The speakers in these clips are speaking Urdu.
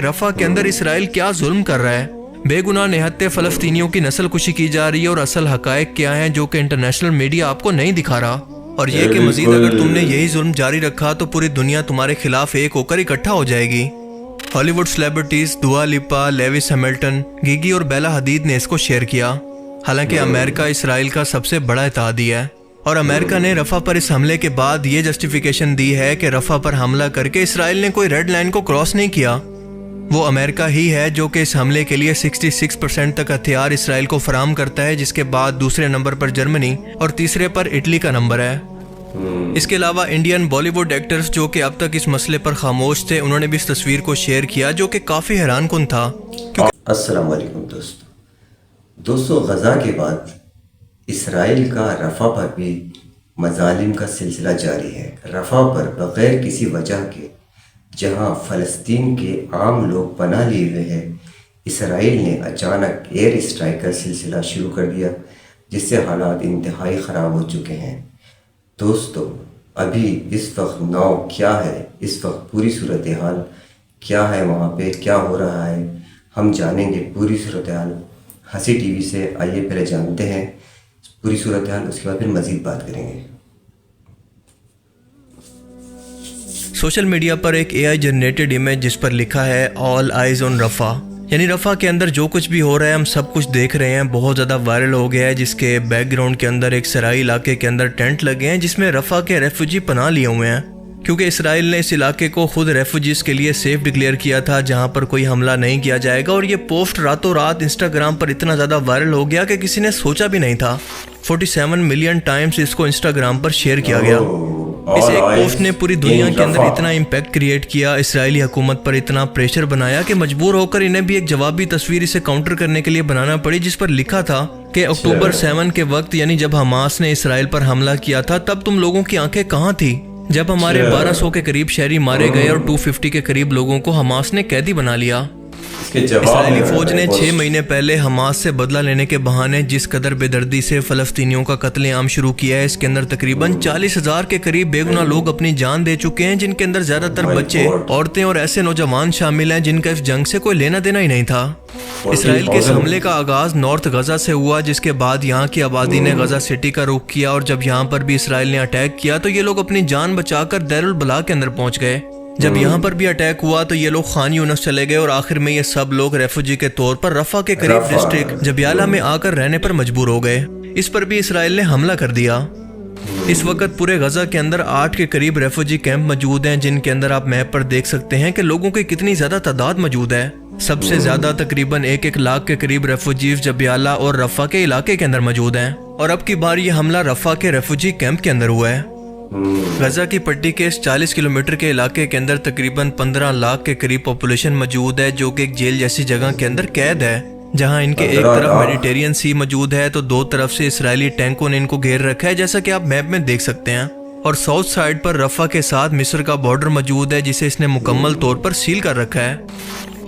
رفح کے اندر اسرائیل کیا ظلم کر رہا ہے، بے گناہ نہتے فلسطینیوں کی نسل کشی کی جا رہی ہے، اور اصل حقائق کیا ہیں جو کہ انٹرنیشنل میڈیا آپ کو نہیں دکھا رہا، اور یہ کہ مزید اگر تم نے یہی ظلم جاری رکھا تو پوری دنیا تمہارے خلاف ایک ہو کر اکٹھا ہو جائے گی۔ ہالی ووڈ سیلیبریٹیز دعا لپا، لیوس ہیملٹن، گیگی اور بیلا حدید نے اس کو شیئر کیا۔ حالانکہ امریکہ اسرائیل کا سب سے بڑا اتحادی ہے، اور امریکہ نے رفح پر اس حملے کے بعد یہ جسٹیفیکیشن دی ہے کہ رفح پر حملہ کر کے اسرائیل نے کوئی ریڈ لائن کو کراس نہیں کیا۔ وہ امریکہ ہی ہے جو کہ اس حملے کے لیے 66% تک ہتھیار اسرائیل کو فراہم کرتا ہے، جس کے بعد دوسرے نمبر پر جرمنی اور تیسرے پر اٹلی کا نمبر ہے۔ اس کے علاوہ انڈین بالی ووڈ ایکٹرز جو کہ اب تک اس مسئلے پر خاموش تھے، انہوں نے بھی اس تصویر کو شیئر کیا جو کہ کافی حیران کن تھا۔ السلام علیکم دوستو، غزہ کے بعد اسرائیل کا رفح پر بھی مظالم کا سلسلہ جاری ہے۔ رفح پر بغیر کسی وجہ کے جہاں فلسطین کے عام لوگ پناہ لیے ہوئے ہیں، اسرائیل نے اچانک ایئر اسٹرائک کا سلسلہ شروع کر دیا، جس سے حالات انتہائی خراب ہو چکے ہیں۔ دوستو، ابھی اس وقت نو کیا ہے، اس وقت پوری صورتحال کیا ہے، وہاں پہ کیا ہو رہا ہے، ہم جانیں گے پوری صورتحال ہنسی ٹی وی سے۔ آئیے پہلے جانتے ہیں پوری صورتحال، اس کے بعد پھر مزید بات کریں گے۔ سوشل میڈیا پر ایک اے آئی جنریٹڈ امیج جس پر لکھا ہے آل آئیز آن رفح، یعنی رفح کے اندر جو کچھ بھی ہو رہا ہے ہم سب کچھ دیکھ رہے ہیں، بہت زیادہ وائرل ہو گیا ہے، جس کے بیک گراؤنڈ کے اندر ایک سرائی علاقے کے اندر ٹینٹ لگے ہیں جس میں رفح کے ریفیوجی پناہ لیے ہوئے ہیں، کیونکہ اسرائیل نے اس علاقے کو خود ریفیوجیز کے لیے سیف ڈکلیئر کیا تھا جہاں پر کوئی حملہ نہیں کیا جائے گا، اور یہ پوسٹ راتوں رات انسٹاگرام پر اتنا زیادہ وائرل ہو گیا کہ کسی نے سوچا بھی نہیں تھا۔ 47 ملین ٹائمز اس کو انسٹاگرام پر شیئر کیا گیا۔ اس ایک پوسٹ نے پوری دنیا کے اندر اتنا امپیکٹ کریٹ کیا، اسرائیلی حکومت پر اتنا پریشر بنایا کہ مجبور ہو کر انہیں بھی ایک جوابی تصویر اسے کاؤنٹر کرنے کے لیے بنانا پڑی، جس پر لکھا تھا کہ اکتوبر 7 کے وقت، یعنی جب حماس نے اسرائیل پر حملہ کیا تھا، تب تم لوگوں کی آنکھیں کہاں تھی جب ہمارے 1200 کے قریب شہری مارے گئے اور 250 کے قریب لوگوں کو حماس نے قیدی بنا لیا۔ اسرائیلی فوج نے 6 مہینے پہلے حماس سے بدلہ لینے کے بہانے جس قدر بے دردی سے فلسطینیوں کا قتل عام شروع کیا ہے، اس کے اندر تقریباً 40,000 کے قریب بے گناہ لوگ اپنی جان دے چکے ہیں، جن کے اندر زیادہ تر بچے، عورتیں اور ایسے نوجوان شامل ہیں جن کا اس جنگ سے کوئی لینا دینا ہی نہیں تھا۔ اسرائیل کے اس حملے کا آغاز نارتھ غزہ سے ہوا، جس کے بعد یہاں کی آبادی نے غزہ سٹی کا رخ کیا، اور جب یہاں پر بھی اسرائیل نے اٹیک کیا تو یہ لوگ اپنی جان بچا کر دیر البلا کے اندر پہنچ گئے۔ جب یہاں پر بھی اٹیک ہوا تو یہ لوگ خان یونس چلے گئے، اور آخر میں یہ سب لوگ ریفیوجی کے طور پر رفح کے قریب ڈسٹرکٹ جبیالہ میں آ کر رہنے پر مجبور ہو گئے۔ اس پر بھی اسرائیل نے حملہ کر دیا۔ اس وقت پورے غزہ کے اندر 8 کے قریب ریفیوجی کیمپ موجود ہیں، جن کے اندر آپ میپ پر دیکھ سکتے ہیں کہ لوگوں کی کتنی زیادہ تعداد موجود ہے۔ سب سے زیادہ تقریباً 1 لاکھ کے قریب ریفیوجیز جبیالہ اور رفح کے علاقے کے اندر موجود ہیں، اور اب کی بار یہ حملہ رفح کے ریفیوجی کیمپ کے اندر ہوا ہے۔ غزہ کی پٹی کے اس 40 کلومیٹر کے علاقے کے اندر تقریباً 15 لاکھ کے قریب پاپولیشن موجود ہے، جو کہ ایک جیل جیسی جگہ کے اندر قید ہے، جہاں ان کے ایک طرف میڈیٹرین سی موجود ہے تو دو طرف سے اسرائیلی ٹینکوں نے ان کو گھیر رکھا ہے، جیسا کہ آپ میپ میں دیکھ سکتے ہیں۔ اور ساؤتھ سائڈ پر رفح کے ساتھ مصر کا بارڈر موجود ہے، جسے اس نے مکمل طور پر سیل کر رکھا ہے۔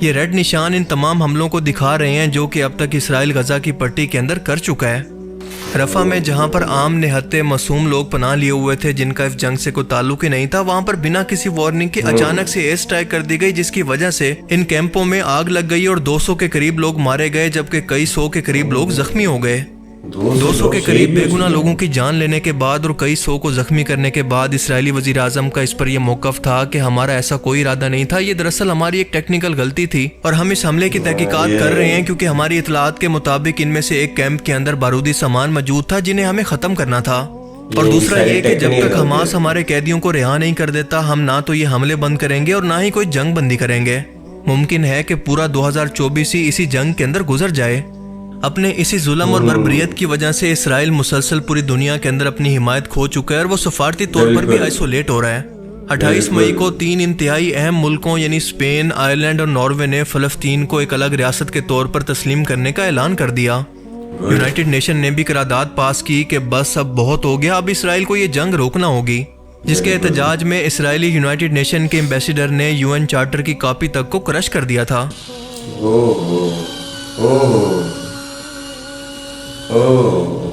یہ ریڈ نشان ان تمام حملوں کو دکھا رہے ہیں جو کہ اب تک اسرائیل غزہ کی پٹی کے اندر کر چکا ہے۔ رفح میں جہاں پر عام نہتے معصوم لوگ پناہ لیے ہوئے تھے جن کا اس جنگ سے کوئی تعلق ہی نہیں تھا، وہاں پر بنا کسی وارننگ کے اچانک سے ایئر اسٹرائک کر دی گئی، جس کی وجہ سے ان کیمپوں میں آگ لگ گئی اور 200 کے قریب لوگ مارے گئے، جبکہ کئی 100 کے قریب لوگ زخمی ہو گئے۔ 200 کے قریب بے گناہ لوگوں کی جان لینے کے بعد اور کئی 100 کو زخمی کرنے کے بعد اسرائیلی وزیر اعظم کا اس پر یہ موقف تھا کہ ہمارا ایسا کوئی ارادہ نہیں تھا، یہ دراصل ہماری ایک ٹیکنیکل غلطی تھی، اور ہم اس حملے کی تحقیقات کر رہے ہیں کیونکہ ہماری اطلاعات کے مطابق ان میں سے ایک کیمپ کے اندر بارودی سامان موجود تھا جنہیں ہمیں ختم کرنا تھا، اور دوسرا یہ کہ جب تک حماس ہمارے قیدیوں کو رہا نہیں کر دیتا ہم نہ تو یہ حملے بند کریں گے اور نہ ہی کوئی جنگ بندی کریں گے۔ ممکن ہے کہ پورا 2024 ہی اسی جنگ کے اندر گزر جائے۔ اپنے اسی ظلم اور بربریت کی وجہ سے اسرائیل مسلسل پوری دنیا کے اندر اپنی حمایت کھو چکا ہے، اور وہ سفارتی طور پر بھی آئسولیٹ ہو رہا ہے۔ 28 مئی کو 3 انتہائی اہم ملکوں یعنی اسپین، آئرلینڈ اور ناروے نے فلسطین کو ایک الگ ریاست کے طور پر تسلیم کرنے کا اعلان کر دیا۔ یونائٹڈ نیشن نے بھی قرارداد پاس کی کہ بس اب بہت ہو گیا، اب اسرائیل کو یہ جنگ روکنا ہوگی، جس کے احتجاج میں اسرائیلی یونائٹڈ نیشن کے ایمبیسیڈر نے UN چارٹر کی کاپی تک کو کرش کر دیا تھا۔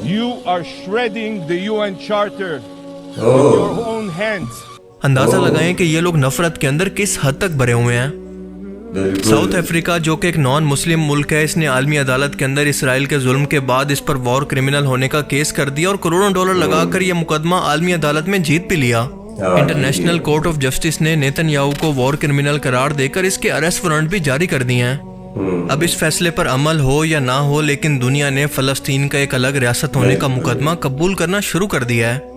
You are shredding the UN Charter with your own hands. اندازہ لگائیں کہ یہ لوگ نفرت کے اندر کس حد تک بھرے ہوئے ہیں۔ ساؤتھ افریقہ جو کہ ایک نان مسلم ملک ہے، اس نے عالمی عدالت کے اندر اسرائیل کے ظلم کے بعد اس پر وار کرمنل ہونے کا کیس کر دیا اور کروڑوں ڈالر لگا کر یہ مقدمہ عالمی عدالت میں جیت بھی لیا۔ انٹرنیشنل کورٹ آف جسٹس نے نیتن یاہو کو وار کرمنل قرار دے کر اس کے اریسٹ وارنٹ بھی جاری کر دیے ہیں۔ اب اس فیصلے پر عمل ہو یا نہ ہو، لیکن دنیا نے فلسطین کا ایک الگ ریاست ہونے کا مقدمہ قبول کرنا شروع کر دیا ہے۔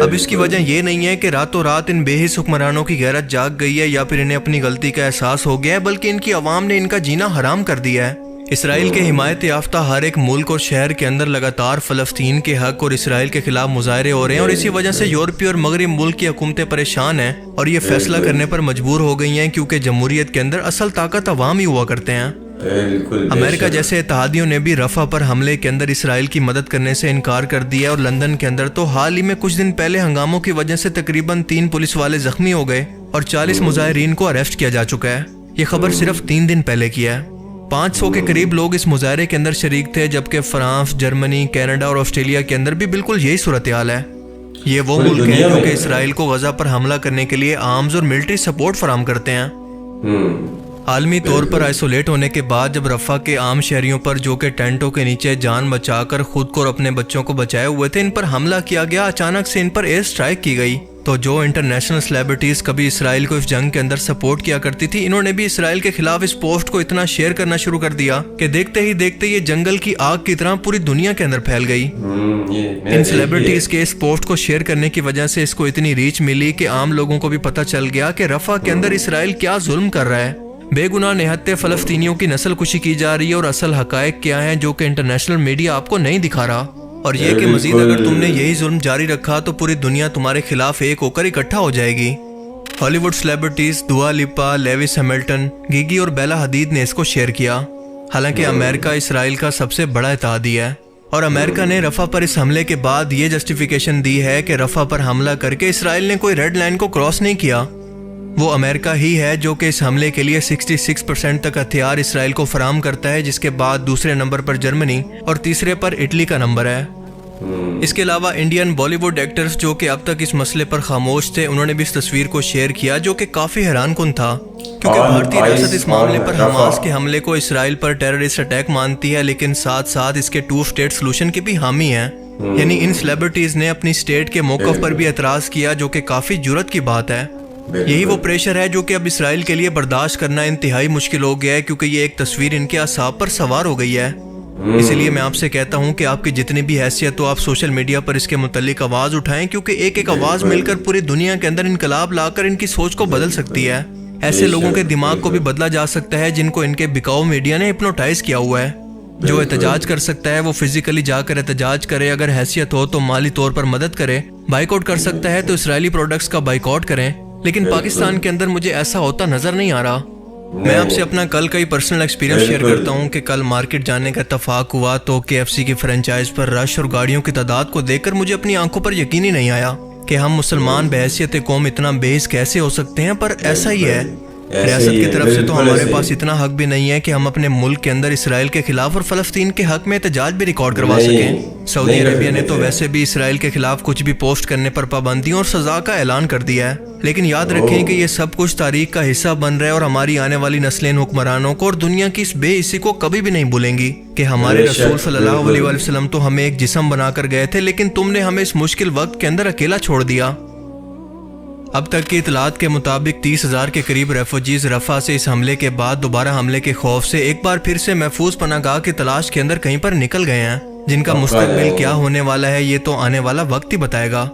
اب اس کی وجہ یہ نہیں ہے کہ راتوں رات ان بے حس حکمرانوں کی غیرت جاگ گئی ہے یا پھر انہیں اپنی غلطی کا احساس ہو گیا ہے، بلکہ ان کی عوام نے ان کا جینا حرام کر دیا ہے۔ اسرائیل کے حمایت یافتہ ہر ایک ملک اور شہر کے اندر لگاتار فلسطین کے حق اور اسرائیل کے خلاف مظاہرے ہو رہے ہیں، اور اسی وجہ سے یورپی اور مغرب ملک کی حکومتیں پریشان ہیں اور یہ فیصلہ کرنے پر مجبور ہو گئی ہیں، کیونکہ جمہوریت کے اندر اصل طاقت عوام ہی ہوا کرتے ہیں۔ امریکہ جیسے اتحادیوں نے بھی رفح پر حملے کے اندر اسرائیل کی مدد کرنے سے انکار کر دیا، اور لندن کے اندر تو حال ہی میں کچھ دن پہلے ہنگاموں کی وجہ سے تقریباً 3 پولیس والے زخمی ہو گئے اور 40 مظاہرین کو اریسٹ کیا جا چکا ہے۔ یہ خبر صرف 3 دن پہلے کی ہے۔ 500 کے قریب لوگ اس مظاہرے کے اندر شریک تھے، جبکہ فرانس، جرمنی، کینیڈا اور آسٹریلیا کے اندر بھی بالکل یہی صورتحال ہے۔ یہ وہ ملک ہیں جو کہ اسرائیل کو غزہ پر حملہ کرنے کے لیے آرمز اور ملٹری سپورٹ فراہم کرتے ہیں۔ عالمی طور پر آئسولیٹ ہونے کے بعد جب رفح کے عام شہریوں پر جو کہ ٹینٹوں کے نیچے جان بچا کر خود کو اور اپنے بچوں کو بچائے ہوئے تھے، ان پر حملہ کیا گیا، اچانک سے ان پر ایئر سٹرائک کی گئی، تو جو انٹرنیشنل سیلیبریٹیز کبھی اسرائیل کو اس جنگ کے اندر سپورٹ کیا کرتی تھی، انہوں نے بھی اسرائیل کے خلاف اس پوسٹ کو اتنا شیئر کرنا شروع کر دیا کہ دیکھتے ہی دیکھتے یہ جنگل کی آگ کی طرح پوری دنیا کے اندر پھیل گئی۔ ان سیلیبریٹیز کے اس پوسٹ کو شیئر کرنے کی وجہ سے اس کو اتنی ریچ ملی کہ عام لوگوں کو بھی پتہ چل گیا کہ رفح کے اندر اسرائیل کیا ظلم کر رہا ہے، بے گناہ نہتے فلسطینیوں کی نسل کشی کی جا رہی ہے، اور اصل حقائق کیا ہیں جو کہ انٹرنیشنل میڈیا آپ کو نہیں دکھا رہا، اور یہ کہ مزید اگر تم نے یہی ظلم جاری رکھا تو پوری دنیا تمہارے خلاف ایک ہو کر اکٹھا ہو جائے گی۔ ہالی ووڈ سیلیبریٹیز دوا لپا، لیوس ہیملٹن، گیگی اور بیلا حدید نے اس کو شیئر کیا۔ حالانکہ امریکہ اسرائیل کا سب سے بڑا اتحادی ہے، اور امریکہ نے رفح پر اس حملے کے بعد یہ جسٹیفیکیشن دی ہے کہ رفح پر حملہ کر کے اسرائیل نے کوئی ریڈ لائن کو کراس نہیں کیا۔ وہ امریکہ ہی ہے جو کہ اس حملے کے لیے 66% تک ہتھیار اسرائیل کو فراہم کرتا ہے، جس کے بعد دوسرے نمبر پر جرمنی اور تیسرے پر اٹلی کا نمبر ہے۔ اس کے علاوہ انڈین بالی ووڈ ایکٹرز جو کہ اب تک اس مسئلے پر خاموش تھے، انہوں نے بھی اس تصویر کو شیئر کیا جو کہ کافی حیران کن تھا، کیونکہ بھارتی ریاست اس معاملے پر حماس کے حملے کو اسرائیل پر ٹیررسٹ اٹیک مانتی ہے، لیکن ساتھ ساتھ اس کے 2 اسٹیٹ سلوشن کی بھی حامی ہے۔ یعنی ان سیلیبریٹیز نے اپنی اسٹیٹ کے موقف پر بھی اعتراض کیا، جو کہ کافی جرأت کی بات ہے۔ یہی وہ پریشر ہے جو کہ اب اسرائیل کے لیے برداشت کرنا انتہائی مشکل ہو گیا ہے، کیونکہ یہ ایک تصویر ان کے اعصاب پر سوار ہو گئی ہے۔ اسی لیے میں آپ سے کہتا ہوں کہ آپ کی جتنی بھی حیثیت ہو، آپ سوشل میڈیا پر اس کے متعلق آواز اٹھائیں، کیونکہ ایک ایک آواز مل کر پوری دنیا کے اندر انقلاب لا کر ان کی سوچ کو بدل سکتی ہے۔ ایسے لوگوں کے دماغ کو بھی بدلا جا سکتا ہے جن کو ان کے بکاؤ میڈیا نے ہپنوٹائز کیا ہوا ہے۔ جو احتجاج کر سکتا ہے وہ فزیکلی جا کر احتجاج کرے، اگر حیثیت ہو تو مالی طور پر مدد کرے، بائیک آؤٹ کر سکتا ہے تو اسرائیلی پروڈکٹس کا بائیک آؤٹ کریں، لیکن پاکستان کے اندر مجھے ایسا ہوتا نظر نہیں آ رہا۔ میں آپ سے اپنا کل کا ہی پرسنل ایکسپیرینس شیئر کرتا ہوں کہ کل مارکیٹ جانے کا اتفاق ہوا تو KFC کی فرنچائز پر رش اور گاڑیوں کی تعداد کو دیکھ کر مجھے اپنی آنکھوں پر یقین ہی نہیں آیا کہ ہم مسلمان بحیثیت قوم اتنا بے حس کیسے ہو سکتے ہیں، پر ایسا ہی ہے۔ ریاست کی طرف سے تو ہمارے پاس اتنا حق بھی نہیں ہے کہ ہم اپنے ملک کے اندر اسرائیل کے خلاف اور فلسطین کے حق میں احتجاج بھی ریکارڈ کروا سکیں۔ سعودی عربیہ نے تو ویسے بھی اسرائیل کے خلاف کچھ بھی پوسٹ کرنے پر پابندیوں اور سزا کا اعلان کر دیا ہے، لیکن یاد رکھیں کہ یہ سب کچھ تاریخ کا حصہ بن رہا ہے، اور ہماری آنے والی نسلیں ان حکمرانوں کو اور دنیا کی اس بے حسی کو کبھی بھی نہیں بھولیں گی کہ ہمارے رسول صلی اللہ علیہ وسلم تو ہمیں ایک جسم بنا کر گئے تھے، لیکن تم نے ہمیں اس مشکل وقت کے اندر اکیلا چھوڑ دیا۔ اب تک کی اطلاعات کے مطابق 30,000 کے قریب ریفوجیز رفح سے اس حملے کے بعد دوبارہ حملے کے خوف سے ایک بار پھر سے محفوظ پناہ گاہ کی تلاش کے اندر کہیں پر نکل گئے ہیں، جن کا مستقبل کیا ہونے والا ہے یہ تو آنے والا وقت ہی بتائے گا۔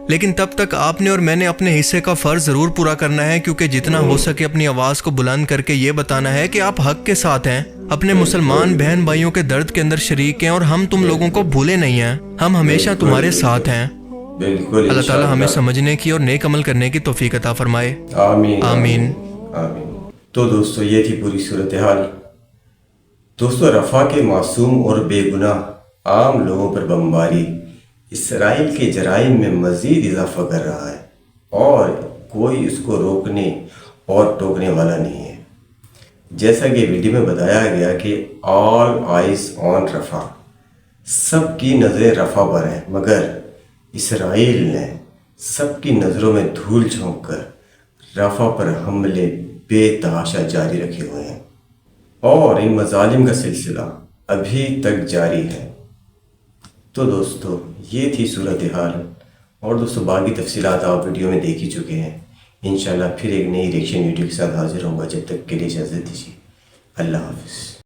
لیکن تب تک آپ نے اور میں نے اپنے حصے کا فرض ضرور پورا کرنا ہے، کیونکہ جتنا ہو سکے اپنی آواز کو بلند کر کے یہ بتانا ہے کہ آپ حق کے ساتھ ہیں، اپنے مسلمان بہن بھائیوں کے درد کے اندر شریک ہیں، اور ہم تم لوگوں کو بھولے نہیں ہیں، ہم ہمیشہ تمہارے ساتھ ہیں۔ اللہ تعالیٰ ہمیں سمجھنے کی اور نیک عمل کرنے کی توفیق عطا فرمائے، آمین آمین۔ تو دوستو یہ تھی پوری صورتحال۔ دوستو رفح کے معصوم اور بے گناہ عام لوگوں پر بمباری اسرائیل کے جرائم میں مزید اضافہ کر رہا ہے، اور کوئی اس کو روکنے اور ٹوکنے والا نہیں ہے۔ جیسا کہ ویڈیو میں بتایا گیا کہ آل آئیز آن رفح، سب کی نظریں رفح پر ہیں، مگر اسرائیل نے سب کی نظروں میں دھول جھونک کر رفح پر حملے بے تحاشا جاری رکھے ہوئے ہیں اور ان مظالم کا سلسلہ ابھی تک جاری ہے۔ تو دوستو یہ تھی صورتحال، اور دوستو باقی تفصیلات آپ ویڈیو میں دیکھ ہی چکے ہیں۔ انشاءاللہ پھر ایک نئی ریئیکشن ویڈیو کے ساتھ حاضر ہوں گا، جب تک کے لیے اجازت دیجیے۔ اللہ حافظ۔